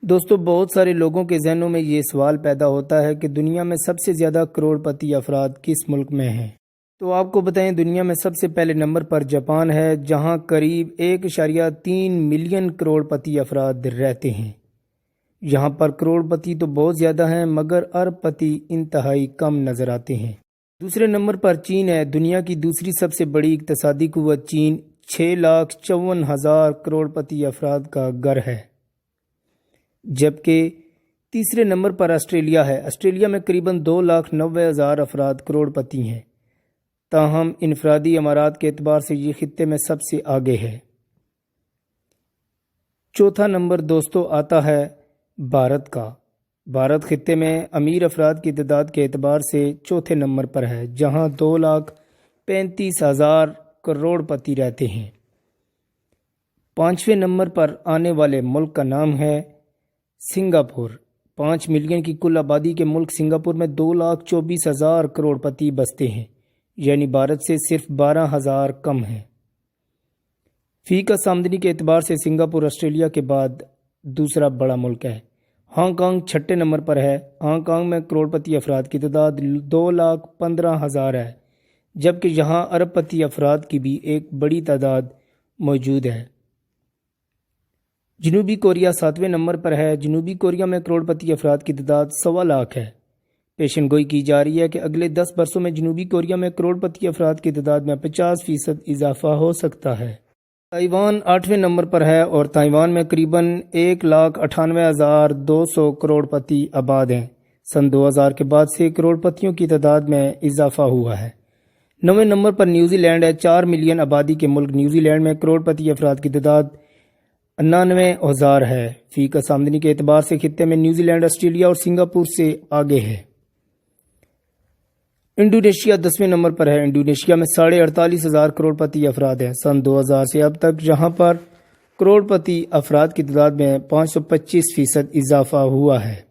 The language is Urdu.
دوستو بہت سارے لوگوں کے ذہنوں میں یہ سوال پیدا ہوتا ہے کہ دنیا میں سب سے زیادہ کروڑپتی افراد کس ملک میں ہیں؟ تو آپ کو بتائیں دنیا میں سب سے پہلے نمبر پر جاپان ہے، جہاں قریب 1.3 ملین کروڑپتی افراد رہتے ہیں۔ یہاں پر کروڑپتی تو بہت زیادہ ہیں مگر ارب پتی انتہائی کم نظر آتے ہیں۔ دوسرے نمبر پر چین ہے۔ دنیا کی دوسری سب سے بڑی اقتصادی قوت چین 6,54,000 کروڑپتی افراد کا گھر ہے، جبکہ تیسرے نمبر پر آسٹریلیا ہے۔ آسٹریلیا میں قریباً 2,90,000 افراد کروڑپتی ہیں، تاہم انفرادی امارات کے اعتبار سے یہ خطے میں سب سے آگے ہے۔ چوتھا نمبر دوستو آتا ہے بھارت کا۔ بھارت خطے میں امیر افراد کی تعداد کے اعتبار سے چوتھے نمبر پر ہے، جہاں 2,35,000 کروڑپتی رہتے ہیں۔ پانچویں نمبر پر آنے والے ملک کا نام ہے سنگاپور۔ 5 ملین کی کل آبادی کے ملک سنگاپور میں 2,24,000 کروڑپتی بستے ہیں، یعنی بھارت سے صرف 12,000 کم ہیں۔ فی کس آمدنی کے اعتبار سے سنگاپور آسٹریلیا کے بعد دوسرا بڑا ملک ہے۔ ہانگ کانگ چھٹے نمبر پر ہے۔ ہانگ کانگ میں کروڑپتی افراد کی تعداد 2,15,000 ہے، جبکہ یہاں ارب پتی افراد کی بھی ایک بڑی تعداد موجود ہے۔ جنوبی کوریا 7ویں نمبر پر ہے۔ جنوبی کوریا میں کروڑپتی افراد کی تعداد 1.25 لاکھ ہے۔ پیشن گوئی کی جا رہی ہے کہ اگلے 10 برسوں میں جنوبی کوریا میں کروڑپتی افراد کی تعداد میں 50% اضافہ ہو سکتا ہے۔ تائیوان 8ویں نمبر پر ہے اور تائیوان میں قریباً 1,98,200 کروڑپتی آباد ہیں۔ سن 2000 کے بعد سے کروڑپتیوں کی تعداد میں اضافہ ہوا ہے۔ 9ویں نمبر پر نیوزی لینڈ ہے۔ 4 ملین آبادی کے ملک نیوزی لینڈ میں کروڑپتی افراد کی تعداد 99,000 ہے۔ فی کس آمدنی کے اعتبار سے خطے میں نیوزی لینڈ آسٹریلیا اور سنگاپور سے آگے ہے۔ انڈونیشیا 10ویں نمبر پر ہے۔ انڈونیشیا میں 48,500 کروڑپتی افراد ہیں۔ سن 2000 سے اب تک یہاں پر کروڑپتی افراد کی تعداد میں 525% اضافہ ہوا ہے۔